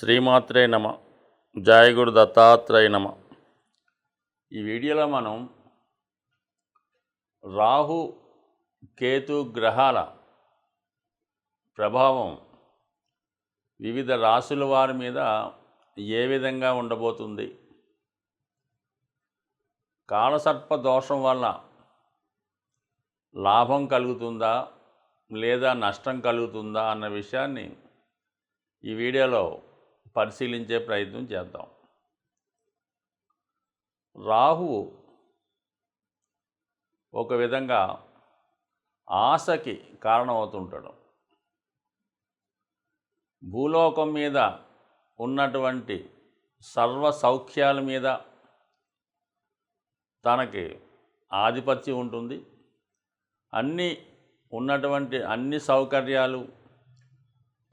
శ్రీమాత్రే నమ. జయ గురు దత్తాత్రేయ నమ. ఈ వీడియోలో మనం రాహు కేతు గ్రహాల ప్రభావం వివిధ రాశుల వారి మీద ఏ విధంగా ఉండబోతుంది, కాలసర్ప దోషం వల్ల లాభం కలుగుతుందా లేదా నష్టం కలుగుతుందా అన్న విషయాన్ని ఈ వీడియోలో పరిశీలించే ప్రయత్నం చేద్దాం. రాహువు ఒక విధంగా ఆశకి కారణమవుతుంటాడు. భూలోకం మీద ఉన్నటువంటి సర్వ సౌఖ్యాల మీద తనకి ఆధిపత్యం ఉంటుంది. అన్ని సౌకర్యాలు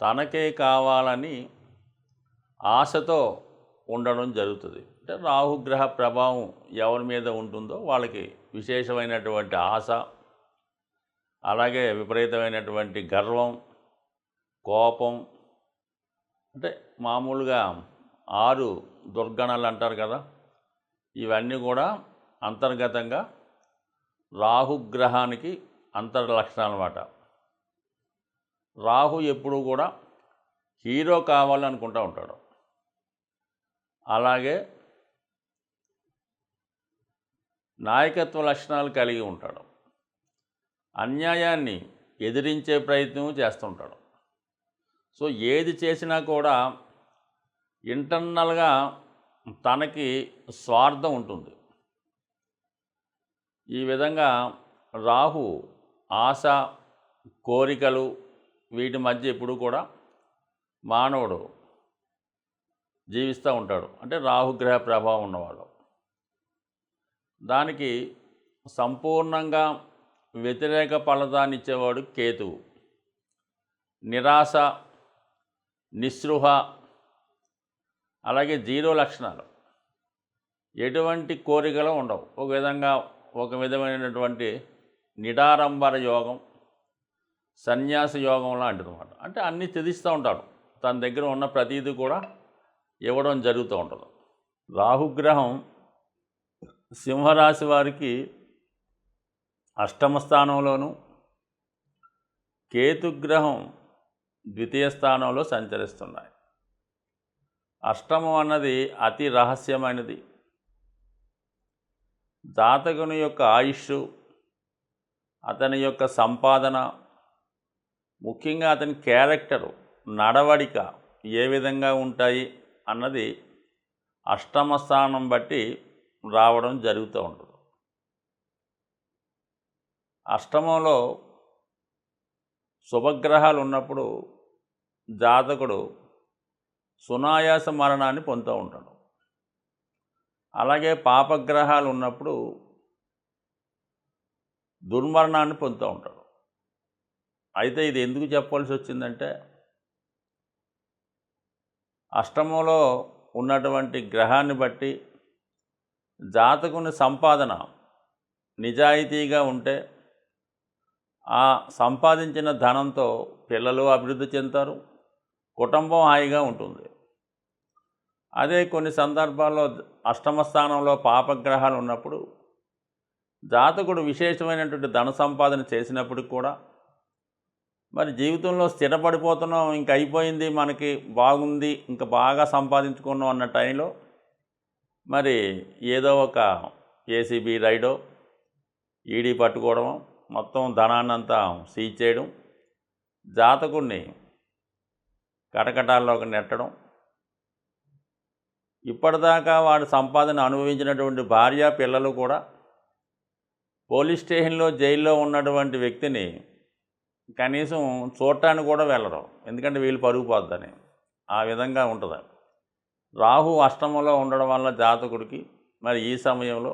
తనకే కావాలని ఆశతో ఉండడం జరుగుతుంది. అంటే రాహుగ్రహ ప్రభావం ఎవరి మీద ఉంటుందో వాళ్ళకి విశేషమైనటువంటి ఆశ, అలాగే విపరీతమైనటువంటి గర్వం, కోపం, అంటే మామూలుగా 6 దుర్గణాలు అంటారు కదా, ఇవన్నీ కూడా అంతర్గతంగా రాహుగ్రహానికి అంతర్లక్షణాలు అన్నమాట. రాహు ఎప్పుడూ కూడా హీరో కావాలనుకుంటూ ఉంటాడు. అలాగే నాయకత్వ లక్షణాలు కలిగి ఉంటాడు. అన్యాయాన్ని ఎదిరించే ప్రయత్నం చేస్తుంటాడు. సో ఏది చేసినా కూడా ఇంటర్నల్గా తనకి స్వార్థం ఉంటుంది. ఈ విధంగా రాహు ఆశ, కోరికలు వీటి మధ్య ఎప్పుడూ కూడా మానవుడు జీవిస్తూ ఉంటాడు. అంటే రాహుగ్రహ ప్రభావం ఉన్నవాడు. దానికి సంపూర్ణంగా వ్యతిరేక ఫలితాన్ని ఇచ్చేవాడు కేతువు. నిరాశ, నిస్పృహ, అలాగే 0 లక్షణాలు, ఎటువంటి కోరికలు ఉండవు. ఒక విధమైనటువంటి నిడారంబర యోగం, సన్యాస యోగం లాంటిది అన్నమాట. అంటే అన్నీ త్యజిస్తూ ఉంటాడు. తన దగ్గర ఉన్న ప్రతీది కూడా ఇవ్వడం జరుగుతూ ఉంటుంది. రాహుగ్రహం సింహరాశి వారికి అష్టమ స్థానంలోను, కేతుగ్రహం 2వ స్థానంలో సంచరిస్తున్నాయి. అష్టమం అన్నది అతి రహస్యమైనది. జాతకుని యొక్క ఆయుష్, అతని యొక్క సంపాదన, ముఖ్యంగా అతని క్యారెక్టరు, నడవడిక ఏ విధంగా ఉంటాయి అన్నది అష్టమ స్థానం బట్టి రావడం జరుగుతూ ఉంటుంది. అష్టమంలో శుభగ్రహాలు ఉన్నప్పుడు జాతకుడు సునాయాస మరణాన్ని పొందుతూ ఉంటాడు. అలాగే పాపగ్రహాలు ఉన్నప్పుడు దుర్మరణాన్ని పొందుతూ ఉంటాడు. అయితే ఇది ఎందుకు చెప్పాల్సి వచ్చిందంటే, అష్టమంలో ఉన్నటువంటి గ్రహాన్ని బట్టి జాతకుని సంపాదన నిజాయితీగా ఉంటే ఆ సంపాదించిన ధనంతో పిల్లలు అభివృద్ధి చెందుతారు, కుటుంబం హాయిగా ఉంటుంది. అదే కొన్ని సందర్భాల్లో అష్టమ స్థానంలో పాపగ్రహాలు ఉన్నప్పుడు జాతకుడు విశేషమైనటువంటి ధన సంపాదన చేసినప్పటికి కూడా మరి జీవితంలో స్థిరపడిపోతున్నాం, ఇంక అయిపోయింది, మనకి బాగుంది, ఇంకా బాగా సంపాదించుకున్నాం అన్న టైంలో మరి ఏదో ఒక ఏసీబీ రైడో, ఈడీ పట్టుకోవడం, మొత్తం ధనాన్నంతా సీజ్ చేయడం, జాతకుడిని కటకటాల్లోకి నెట్టడం, ఇప్పటిదాకా వాడు సంపాదన అనుభవించినటువంటి భార్య, పిల్లలు కూడా పోలీస్ స్టేషన్లో, జైల్లో ఉన్నటువంటి వ్యక్తిని కనీసం చూడటానికి కూడా వెళ్ళరు. ఎందుకంటే వీళ్ళు పరుగు పోద్దని. ఆ విధంగా ఉంటుంది. రాహు అష్టమంలో ఉండడం వల్ల జాతకుడికి మరి ఈ సమయంలో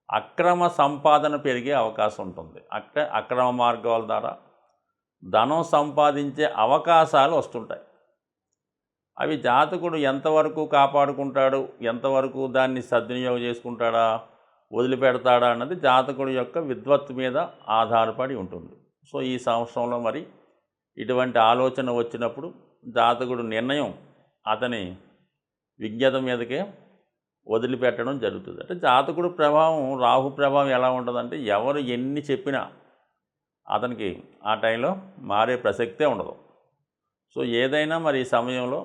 అక్రమ సంపాదన పెరిగే అవకాశం ఉంటుంది. అక్రమ మార్గాల ద్వారా ధనం సంపాదించే అవకాశాలు వస్తుంటాయి. అవి జాతకుడు ఎంతవరకు కాపాడుకుంటాడు, ఎంతవరకు దాన్ని సద్వినియోగం చేసుకుంటాడా, వదిలిపెడతాడా అన్నది జాతకుడి యొక్క విద్వత్తు మీద ఆధారపడి ఉంటుంది. సో ఈ సంవత్సరంలో మరి ఇటువంటి ఆలోచన వచ్చినప్పుడు జాతకుడు నిర్ణయం అతని విజ్ఞత మీదకే వదిలిపెట్టడం జరుగుతుంది. అంటే జాతకుడు ప్రభావం, రాహు ప్రభావం ఎలా ఉంటుందంటే ఎవరు ఎన్ని చెప్పినా అతనికి ఆ టైంలో మారే ప్రసక్తే ఉండదు. సో ఏదైనా మరి ఈ సమయంలో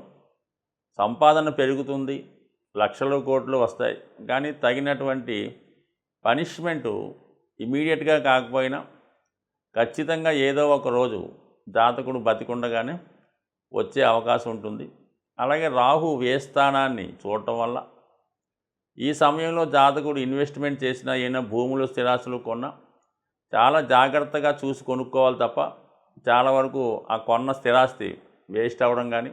సంపాదన పెరుగుతుంది, లక్షలు కోట్లు వస్తాయి, కానీ తగినటువంటి పనిష్మెంటు ఇమీడియట్గా కాకపోయినా ఖచ్చితంగా ఏదో ఒక రోజు జాతకుడు బతికుండగానే వచ్చే అవకాశం ఉంటుంది. అలాగే రాహు వ్యయస్థానాన్ని చూడటం వల్ల ఈ సమయంలో జాతకుడు ఇన్వెస్ట్మెంట్ చేసిన ఏమైనా భూములు స్థిరాస్తులు కొన్నా చాలా జాగ్రత్తగా చూసి కొనుక్కోవాలి తప్ప చాలా వరకు ఆ కొన్న స్థిరాస్తి వేస్ట్ అవ్వడం కానీ,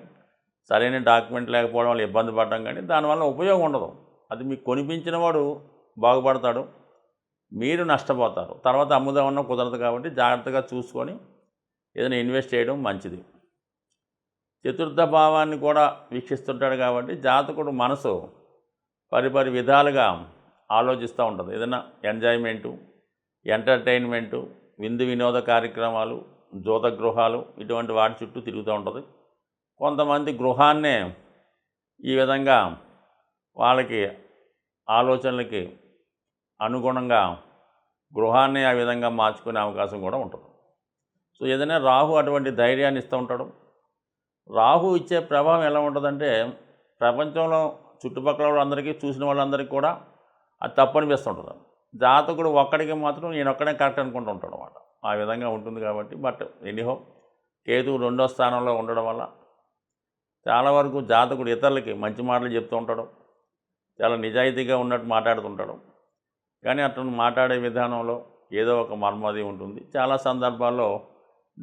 సరైన డాక్యుమెంట్ లేకపోవడం వల్ల ఇబ్బంది పడడం కానీ దానివల్ల ఉపయోగం ఉండదు. అది మీకు కొనిపించిన వాడు బాగుపడతాడు, మీరు నష్టపోతారు. తర్వాత అమ్ముదామన్నా కుదరదు. కాబట్టి జాగ్రత్తగా చూసుకొని ఏదైనా ఇన్వెస్ట్ చేయడం మంచిది. చతుర్థ భావాన్ని కూడా వీక్షిస్తుంటాడు కాబట్టి జాతకుడు మనసు పరిపరి విధాలుగా ఆలోచిస్తూ ఉంటుంది. ఏదైనా ఎంజాయ్మెంటు, ఎంటర్టైన్మెంటు, విందు వినోద కార్యక్రమాలు, జూత గృహాలు ఇటువంటి వాటి చుట్టూ తిరుగుతూ ఉంటుంది. కొంతమంది గృహాన్నే ఈ విధంగా వాళ్ళకి ఆలోచనలకి అనుగుణంగా గృహాన్ని ఆ విధంగా మార్చుకునే అవకాశం కూడా ఉంటుంది. సో ఏదైనా రాహు అటువంటి ధైర్యాన్ని ఇస్తూ ఉంటాడు. రాహు ఇచ్చే ప్రభావం ఎలా ఉంటుందంటే ప్రపంచంలో చుట్టుపక్కల వాళ్ళందరికీ, చూసిన వాళ్ళందరికీ కూడా అది తప్పనిపిస్తుంటుంది. జాతకుడు ఒక్కడికి మాత్రం నేను ఒక్కడే కరెక్ట్ అనుకుంటూ ఉంటాడు అన్నమాట. ఆ విధంగా ఉంటుంది కాబట్టి. బట్ ఎనీహో కేతువు 2వ స్థానంలో ఉండడం వల్ల చాలా వరకు జాతకుడు ఇతరులకి మంచి మాటలు చెప్తూ ఉంటాడు, చాలా నిజాయితీగా ఉన్నట్టు మాట్లాడుతుంటాడు. కానీ అతను మాట్లాడే విధానంలో ఏదో ఒక మర్మది ఉంటుంది. చాలా సందర్భాల్లో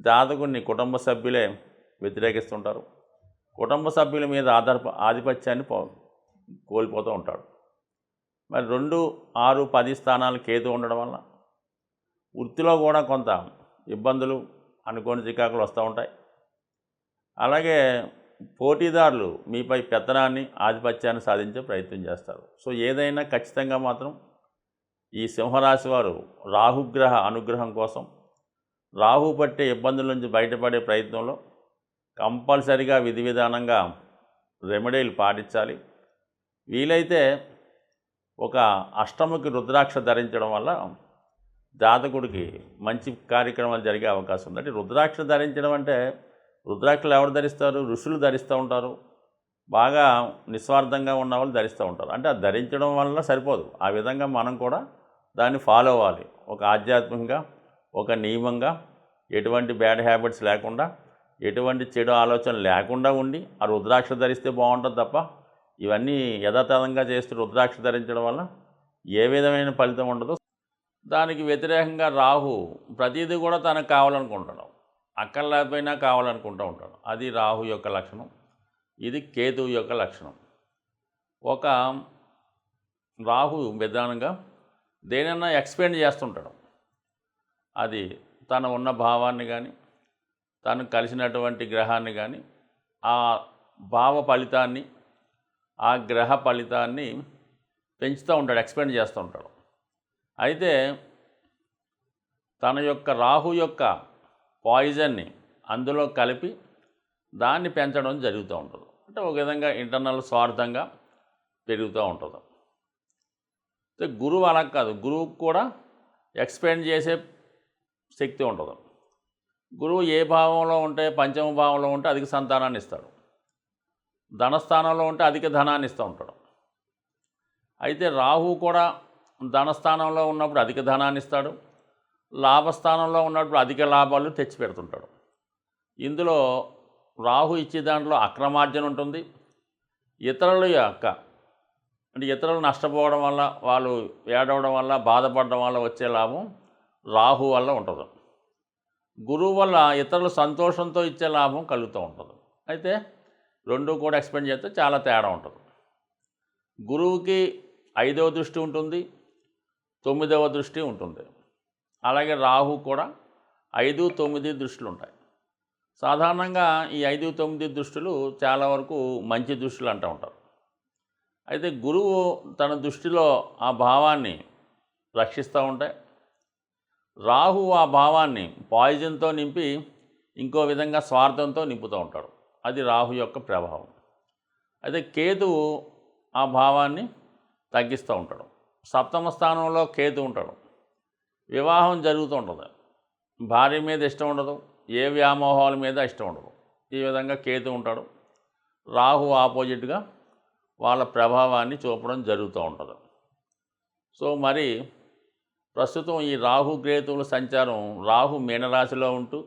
జాతకుడిని కుటుంబ సభ్యులే వ్యతిరేకిస్తుంటారు. కుటుంబ సభ్యుల మీద ఆధిపత్యాన్ని కోల్పోతూ ఉంటాడు. మరి 2, 6, 10 స్థానాలు కేతు ఉండడం వల్ల వృత్తిలో కూడా కొంత ఇబ్బందులు, అనుకోని చికాకులు వస్తూ ఉంటాయి. అలాగే పోటీదారులు మీపై పెత్తనాన్ని, ఆధిపత్యాన్ని సాధించే ప్రయత్నం చేస్తారు. సో ఏదైనా ఖచ్చితంగా మాత్రం ఈ సింహరాశి వారు రాహుగ్రహ అనుగ్రహం కోసం, రాహు పట్టే ఇబ్బందుల నుంచి బయటపడే ప్రయత్నంలో కంపల్సరిగా విధి విధానంగా రెమెడీలు పాటించాలి. వీలైతే ఒక అష్టముకి రుద్రాక్ష ధరించడం వల్ల జాతకుడికి మంచి కార్యక్రమాలు జరిగే అవకాశం ఉంది. అంటే రుద్రాక్ష ధరించడం అంటే రుద్రాక్షలు ఎవరు ధరిస్తారు? ఋషులు ధరిస్తూ ఉంటారు. బాగా నిస్వార్థంగా ఉన్న వాళ్ళు ధరిస్తూ ఉంటారు. అంటే అది ధరించడం వల్ల సరిపోదు, ఆ విధంగా మనం కూడా దాన్ని ఫాలో అవ్వాలి. ఒక ఆధ్యాత్మికంగా, ఒక నియమంగా, ఎటువంటి బ్యాడ్ హ్యాబిట్స్ లేకుండా, ఎటువంటి చెడు ఆలోచనలు లేకుండా ఉండి ఆ రుద్రాక్ష ధరిస్తే బాగుంటుంది తప్ప ఇవన్నీ యథాతథంగా చేస్తూ రుద్రాక్ష ధరించడం వల్ల ఏ విధమైన ఫలితం ఉండదు. దానికి వ్యతిరేకంగా రాహు ప్రతిదీ కూడా తనకు కావాలనుకుంటాడు, అక్కర్లేకపోయినా కావాలనుకుంటూ ఉంటాడు. అది రాహు యొక్క లక్షణం. ఇది కేతువు యొక్క లక్షణం. ఒక రాహు విధానంగా దేనైనా ఎక్స్పెండ్ చేస్తుంటాడు. అది తన ఉన్న భావాన్ని కానీ, తను కలిసినటువంటి గ్రహాన్ని కానీ, ఆ భావ ఫలితాన్ని, ఆ గ్రహ ఫలితాన్ని పెంచుతూ ఉంటాడు, ఎక్స్పెండ్ చేస్తూ ఉంటాడు. అయితే తన యొక్క రాహు యొక్క పాయిజన్ని అందులో కలిపి దాన్ని పెంచడం జరుగుతూ ఉంటుంది. అంటే ఒక విధంగా ఇంటర్నల్ స్వార్థంగా పెరుగుతూ ఉంటుంది. గురువు అలా కాదు, గురువుకు కూడా ఎక్స్పెండ్ చేసే శక్తి ఉంటుంది. గురువు ఏ భావంలో ఉంటే, పంచమ భావంలో ఉంటే అధిక సంతానాన్ని ఇస్తాడు, ధనస్థానంలో ఉంటే అధిక ధనాన్ని ఇస్తూ ఉంటాడు. అయితే రాహు కూడా ధనస్థానంలో ఉన్నప్పుడు అధిక ధనాన్ని ఇస్తాడు, లాభస్థానంలో ఉన్నప్పుడు అధిక లాభాలు తెచ్చిపెడుతుంటాడు. ఇందులో రాహు ఇచ్చే దాంట్లో అక్రమార్జన ఉంటుంది. ఇతరుల యొక్క అంటే ఇతరులు నష్టపోవడం వల్ల, వాళ్ళు ఏడవడం వల్ల, బాధపడడం వల్ల వచ్చే లాభం రాహు వల్ల ఉంటుంది. గురువు వల్ల ఇతరులు సంతోషంతో ఇచ్చే లాభం కలుగుతూ ఉంటుంది. అయితే రెండు కూడా ఎక్స్పెండ్ చేస్తే చాలా తేడా ఉంటుంది. గురువుకి 5వ దృష్టి ఉంటుంది, 9వ దృష్టి ఉంటుంది. అలాగే రాహు కూడా 5, 9 దృష్టిలు ఉంటాయి. సాధారణంగా ఈ 5, 9 దృష్టిలు చాలా వరకు మంచి దృష్టిలు అంటూ ఉంటారు. అయితే గురువు తన దృష్టిలో ఆ భావాన్ని రక్షిస్తూ ఉంటే, రాహు ఆ భావాన్ని పాయిజన్తో నింపి ఇంకో విధంగా స్వార్థంతో నింపుతూ ఉంటాడు. అది రాహు యొక్క ప్రభావం. అయితే కేతువు ఆ భావాన్ని తగ్గిస్తూ ఉంటాడు. సప్తమ స్థానంలో కేతు ఉంటాడు. వివాహం జరుగుతూ ఉంటుంది. భార్య మీద ఇష్టం ఉండదు, ఏ వ్యామోహాల మీద ఇష్టం ఉండదు. ఈ విధంగా కేతు ఉంటాడు. రాహు ఆపోజిట్గా వాళ్ళ ప్రభావాన్ని చూపడం జరుగుతూ ఉంటుంది. సో మరి ప్రస్తుతం ఈ రాహు కేతువుల సంచారం, రాహు మీనరాశిలో ఉంటూ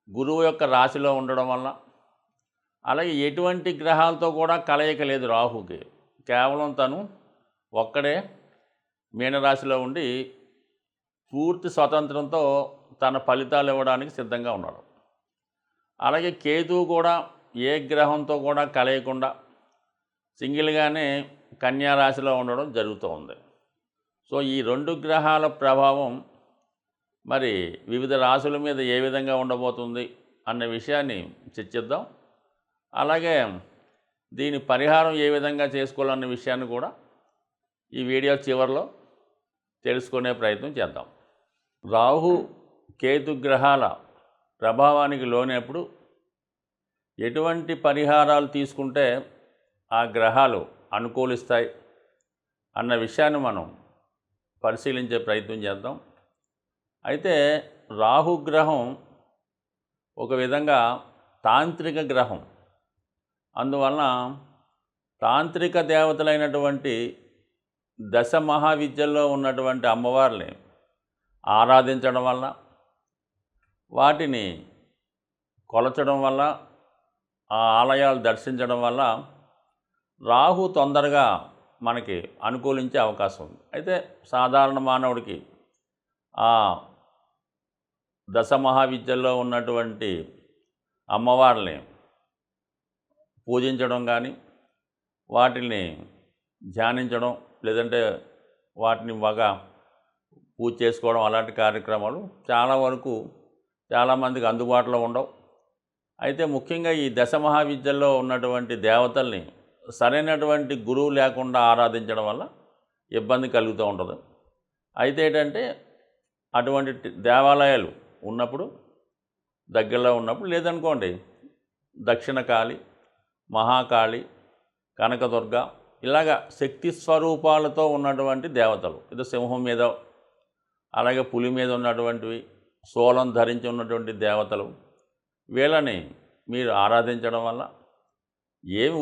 గురువు యొక్క రాశిలో ఉండడం వల్ల, అలాగే ఎటువంటి గ్రహాలతో కూడా కలయిక లేదు రాహుకి. కేవలం తను ఒక్కడే మీనరాశిలో ఉండి పూర్తి స్వతంత్రంతో తన ఫలితాలు ఇవ్వడానికి సిద్ధంగా ఉన్నాడు. అలాగే కేతువు కూడా ఏ గ్రహంతో కూడా కలయకుండా సింగిల్గానే కన్యా రాశిలో ఉండడం జరుగుతూ ఉంది. సో ఈ 2 గ్రహాల ప్రభావం మరి వివిధ రాశుల మీద ఏ విధంగా ఉండబోతుంది అన్న విషయాన్ని చర్చిద్దాం. అలాగే దీని పరిహారం ఏ విధంగా చేసుకోవాలన్న విషయాన్ని కూడా ఈ వీడియో చివరిలో తెలుసుకునే ప్రయత్నం చేద్దాం. రాహు కేతు గ్రహాల ప్రభావానికి లోనప్పుడు ఎటువంటి పరిహారాలు తీసుకుంటే ఆ గ్రహాలు అనుకూలిస్తాయి అన్న విషయాన్ని మనం పరిశీలించే ప్రయత్నం చేద్దాం. అయితే రాహుగ్రహం ఒక విధంగా తాంత్రిక గ్రహం. అందువలన తాంత్రిక దేవతలైనటువంటి దశ మహావిద్యల్లో ఉన్నటువంటి అమ్మవారిని ఆరాధించడం వల్ల, వాటిని కొలచడం వల్ల, ఆ ఆలయాలు దర్శించడం వల్ల రాహు తొందరగా మనకి అనుకూలించే అవకాశం ఉంది. అయితే సాధారణ మానవుడికి ఆ దశ మహావిద్యల్లో ఉన్నటువంటి అమ్మవారిని పూజించడం కానీ, వాటిని ధ్యానించడం, లేదంటే వాటిని బాగా పూజ చేసుకోవడం, అలాంటి కార్యక్రమాలు చాలా వరకు చాలామందికి అందుబాటులో ఉండవు. అయితే ముఖ్యంగా ఈ దశ మహావిద్యల్లో ఉన్నటువంటి దేవతల్ని సరైనటువంటి గురువు లేకుండా ఆరాధించడం వల్ల ఇబ్బంది కలుగుతూ ఉంటుంది. అయితే ఏంటంటే అటువంటి దేవాలయాలు ఉన్నప్పుడు, దగ్గరలో ఉన్నప్పుడు, లేదనుకోండి దక్షిణ కాళి, మహాకాళి, కనకదుర్గ, ఇలాగా శక్తి స్వరూపాలతో ఉన్నటువంటి దేవతలు, ఇది సింహం మీద, అలాగే పులి మీద ఉన్నటువంటివి, శూలం ధరించి ఉన్నటువంటి దేవతలు, వీళ్ళని మీరు ఆరాధించడం వల్ల ఏమి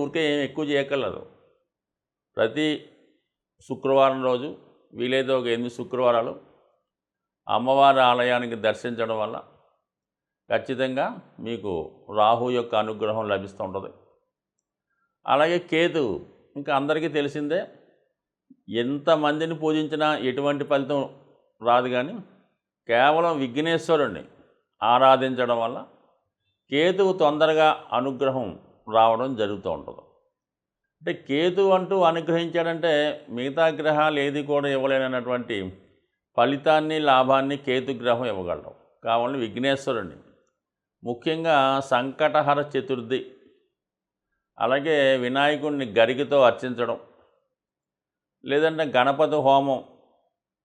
ఎక్కువ చేయక్కర్లేదు. ప్రతి శుక్రవారం రోజు వీలైతే ఒక 8 శుక్రవారాలు అమ్మవారి ఆలయానికి దర్శించడం వల్ల ఖచ్చితంగా మీకు రాహు యొక్క అనుగ్రహం లభిస్తూ ఉంటుంది. అలాగే కేతు ఇంకా అందరికీ తెలిసిందే, ఎంతమందిని పూజించినా ఎటువంటి ఫలితం రాదు. కానీ కేవలం విఘ్నేశ్వరుణ్ణి ఆరాధించడం వల్ల కేతువు తొందరగా అనుగ్రహం రావడం జరుగుతూ ఉంటుంది. అంటే కేతు అంటూ అనుగ్రహించాడంటే మిగతా గ్రహాలు ఏది కూడా ఇవ్వలేనటువంటి ఫలితాన్ని, లాభాన్ని కేతు గ్రహం ఇవ్వగలడం. కావాలని విఘ్నేశ్వరుణ్ణి, ముఖ్యంగా సంకటహర చతుర్థి, అలాగే వినాయకుడిని గరికతో అర్చించడం, లేదంటే గణపతి హోమం,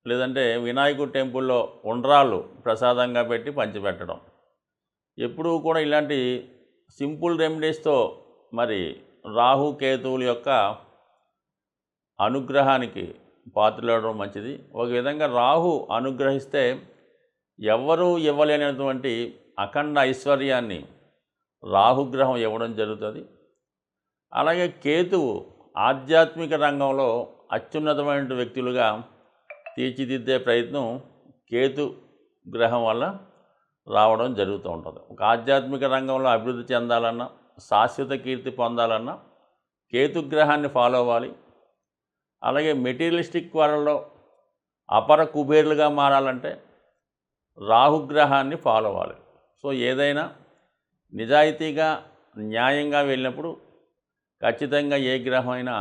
లేదంటే వినాయకుడి టెంపుల్లో ఉండ్రాళ్ళు ప్రసాదంగా పెట్టి పంచిపెట్టడం, ఎప్పుడూ కూడా ఇలాంటి సింపుల్ రెమెడీస్తో మరి రాహు కేతువుల యొక్క అనుగ్రహానికి పాత్రలవడం మంచిది. ఒక విధంగా రాహు అనుగ్రహిస్తే ఎవ్వరూ ఇవ్వలేనటువంటి అఖండ ఐశ్వర్యాన్ని రాహుగ్రహం ఇవ్వడం జరుగుతుంది. అలాగే కేతువు ఆధ్యాత్మిక రంగంలో అత్యున్నతమైన వ్యక్తులుగా తీర్చిదిద్దే ప్రయత్నం కేతు గ్రహం వల్ల రావడం జరుగుతూ ఉంటుంది. ఒక ఆధ్యాత్మిక రంగంలో అభివృద్ధి చెందాలన్నా, శాశ్వత కీర్తి పొందాలన్నా కేతుగ్రహాన్ని ఫాలో అవ్వాలి. అలాగే మెటీరియలిస్టిక్ వరల్డ్లో అపర కుబేర్లుగా మారాలంటే రాహుగ్రహాన్ని ఫాలో అవ్వాలి. సో ఏదైనా నిజాయితీగా, న్యాయంగా వెళ్ళినప్పుడు ఖచ్చితంగా ఏ గ్రహం అయినా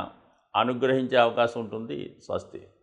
అనుగ్రహించే అవకాశం ఉంటుంది. స్వస్తి.